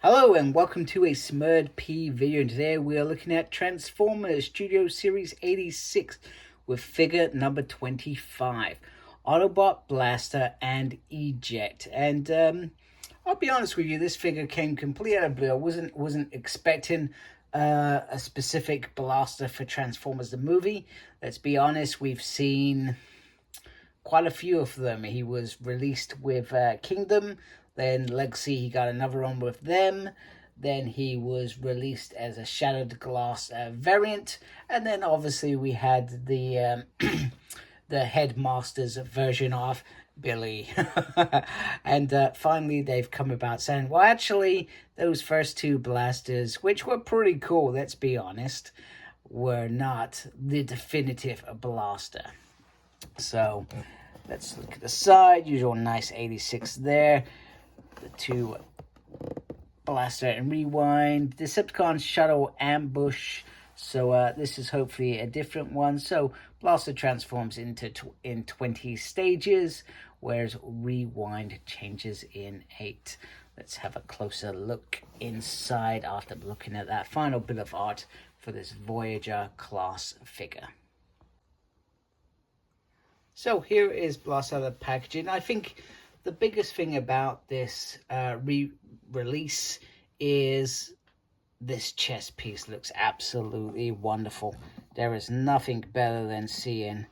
Hello and welcome to a Smurd P video, and today we are looking at Transformers Studio Series 86 with figure number 25, Autobot, Blaster, and Eject. And I'll be honest with you, this figure came complete out of blue. I wasn't expecting a specific Blaster for Transformers the movie. Let's be honest, we've seen quite a few of them. He was released with Kingdom. Then Legacy, he got another one with them. Then he was released as a Shattered Glass variant. And then obviously we had the the Headmaster's version of Billy. And finally they've come about saying, well, actually, those first two blasters, which were pretty cool, let's be honest, were not the definitive blaster. So let's look at the side. Usual nice 86 there. The two Blaster and Rewind. Decepticon Shuttle Ambush. So this is hopefully a different one. So Blaster transforms into in 20 stages, whereas Rewind changes in 8. Let's have a closer look inside after looking at that final bit of art for this Voyager class figure. So here is Blaster out of the packaging. I think the biggest thing about this re-release is this chest piece looks absolutely wonderful. There is nothing better than seeing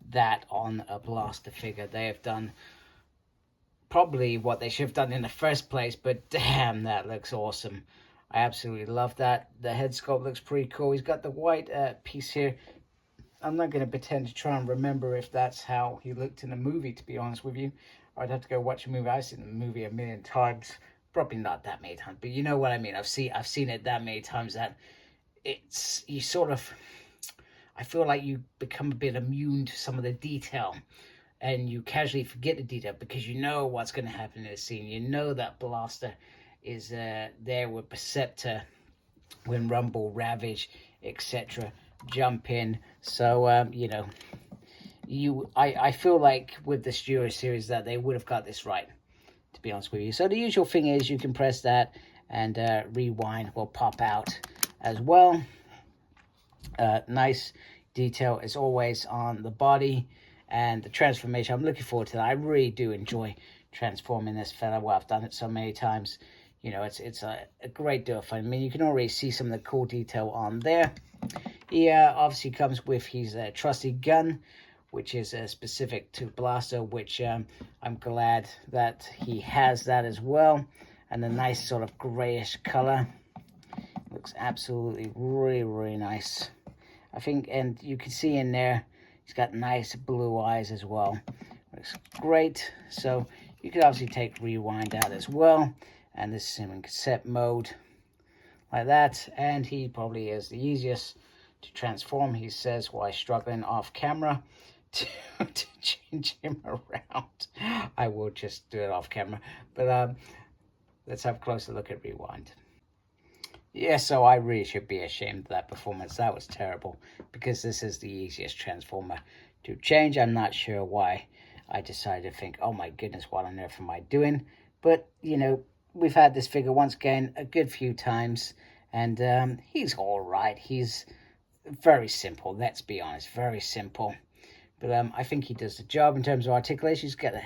that on a Blaster figure. They have done probably what they should have done in the first place, but damn, that looks awesome. I absolutely love that. The head sculpt looks pretty cool. He's got the white piece here. I'm not going to pretend to try and remember if that's how he looked in the movie, to be honest with you. I'd have to go watch a movie. I've seen the movie a million times. Probably not that many times, but you know what I mean. I've seen it that many times that it's, you sort of, I feel like you become a bit immune to some of the detail, and you casually forget the detail because you know what's going to happen in the scene. You know that Blaster is there with Perceptor when Rumble, Ravage, etc. jump in. So you know, I feel like with the Studio Series that they would have got this right, to be honest with you. So the usual thing is you can press that and Rewind will pop out as well. Nice detail as always on the body and the transformation. I'm looking forward to that. I really do enjoy transforming this fella. Well, I've done it so many times. You know, it's a great deal of fun. I mean, you can already see some of the cool detail on there. He obviously comes with his trusty gun, which is specific to Blaster, which I'm glad that he has that as well. And a nice sort of grayish color. Looks absolutely really nice. I think, and you can see in there, he's got nice blue eyes as well. Looks great. So you could obviously take Rewind out as well. And this is him in cassette mode, like that. And he probably is the easiest to transform. He says why struggling off camera to change him around. I will just do it off camera. But let's have a closer look at Rewind. Yeah, so I really should be ashamed of that performance. That was terrible, because this is the easiest Transformer to change. I'm not sure why I decided to think, oh my goodness, what on earth am I doing? But, you know, we've had this figure once again a good few times, and he's all right. He's very simple, let's be honest, very simple. But I think he does the job in terms of articulation. He's got a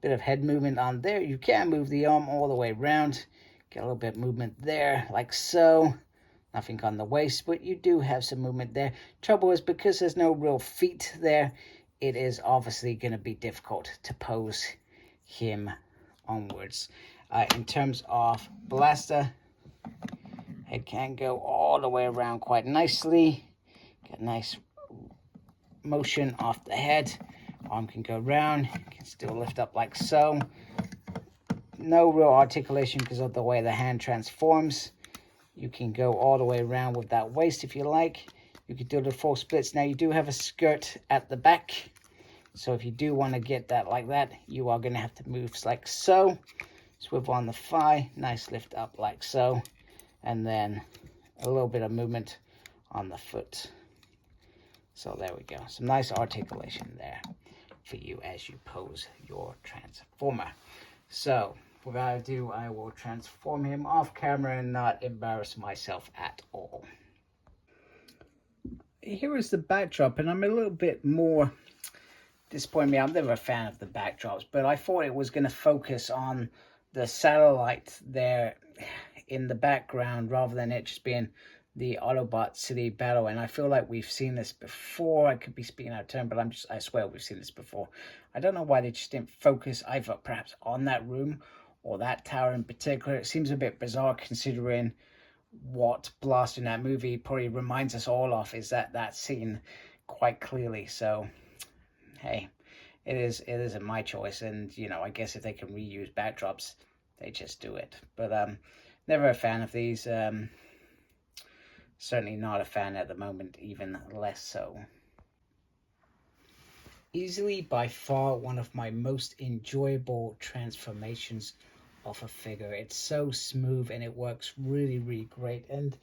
bit of head movement on there. You can move the arm all the way around. Get a little bit of movement there, like so. Nothing on the waist, but you do have some movement there. Trouble is, because there's no real feet there, it is obviously going to be difficult to pose him onwards. In terms of Blaster, head can go all the way around quite nicely. Get a nice motion off the head. Arm can go round, can still lift up like so. No real articulation because of the way the hand transforms. You can go all the way around with that waist if you like. You can do the full splits. Now you do have a skirt at the back, so if you do want to get that like that, you are going to have to move like so. Swivel on the thigh, nice lift up like so, and then a little bit of movement on the foot. So there we go. Some nice articulation there for you as you pose your Transformer. So without ado, I will transform him off camera and not embarrass myself at all. Here is the backdrop, and I'm a little bit more disappointed. I'm never a fan of the backdrops, but I thought it was going to focus on the satellite there in the background rather than it just being the Autobot city battle. And I feel like we've seen this before. I could be speaking out of turn, but I swear we've seen this before. I don't know why they just didn't focus either perhaps on that room or that tower in particular. It seems a bit bizarre considering what Blast in that movie probably reminds us all of is that scene quite clearly. So hey, it isn't my choice, and you know, I guess if they can reuse backdrops, they just do it. But never a fan of these. Certainly not a fan at the moment, even less so. Easily by far one of my most enjoyable transformations of a figure. It's so smooth and it works really, really great. And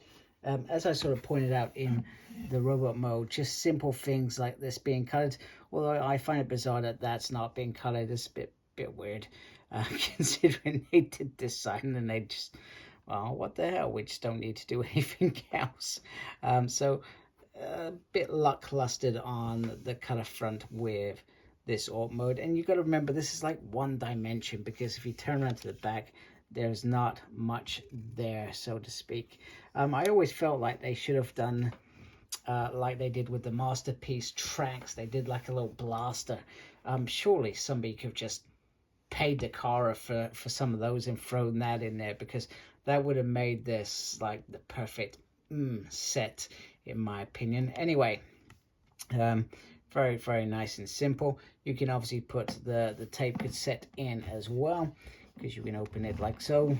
as I sort of pointed out in the robot mode, just simple things like this being colored, although I find it bizarre that that's not being colored. It's a bit weird, considering they did this sign and they just, well, what the hell, we just don't need to do anything else. So a bit lackluster on the color front with this alt mode. And you got to remember, this is like one dimension, because if you turn around to the back, there's not much there, so to speak. I always felt like they should have done like they did with the Masterpiece Tracks. They did like a little blaster. Surely somebody could have just paid the car for some of those and thrown that in there, because that would have made this like the perfect set, in my opinion. Anyway, very, very nice and simple. You can obviously put the tape cassette in as well, because you can open it like so.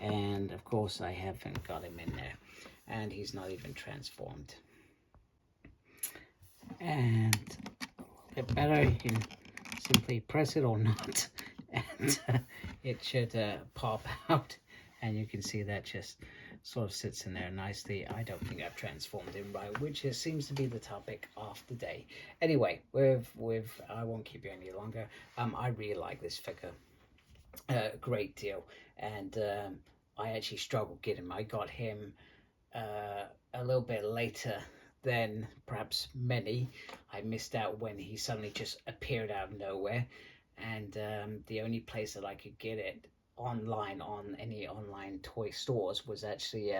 And of course I haven't got him in there, and he's not even transformed. And a little bit better, you can simply press it or not, and it should pop out, and you can see that just sort of sits in there nicely. I don't think I've transformed him right, which seems to be the topic of the day. Anyway, with I won't keep you any longer. I really like this figure a great deal, and I actually struggled getting him. I got him a little bit later than perhaps many. I missed out when he suddenly just appeared out of nowhere, and the only place that I could get it online on any online toy stores was actually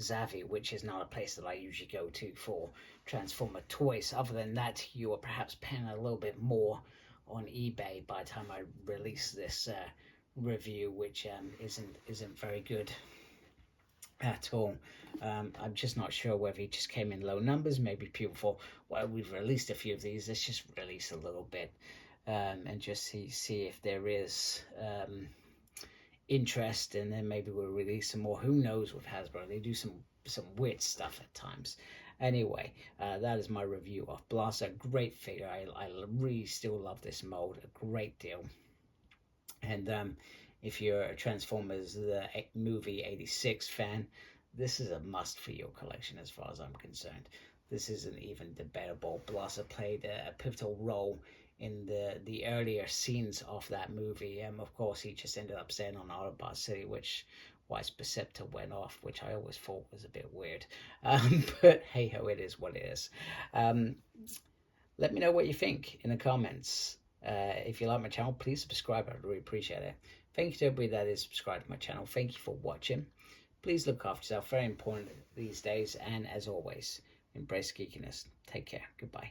Zavvi, which is not a place that I usually go to for Transformer toys. Other than that, you are perhaps paying a little bit more on eBay by the time I release this review, which isn't very good at all. I'm just not sure whether he just came in low numbers. Maybe people thought, well, we've released a few of these, let's just release a little bit and just see if there is interest, and then maybe we'll release some more. Who knows with Hasbro? They do some weird stuff at times. Anyway, that is my review of Blaster. Great figure. I really still love this mold a great deal. And if you're a Transformers the movie '86 fan, this is a must for your collection as far as I'm concerned. This isn't even debatable. Blaster played a pivotal role in the earlier scenes of that movie. Of course, he just ended up staying on Autobot City, which why Perceptor went off, which I always thought was a bit weird. But hey ho, it is what it is. Let me know what you think in the comments. If you like my channel, please subscribe. I'd really appreciate it. Thank you to everybody that is subscribed to my channel. Thank you for watching. Please look after yourself. Very important these days. And as always, embrace geekiness. Take care. Goodbye.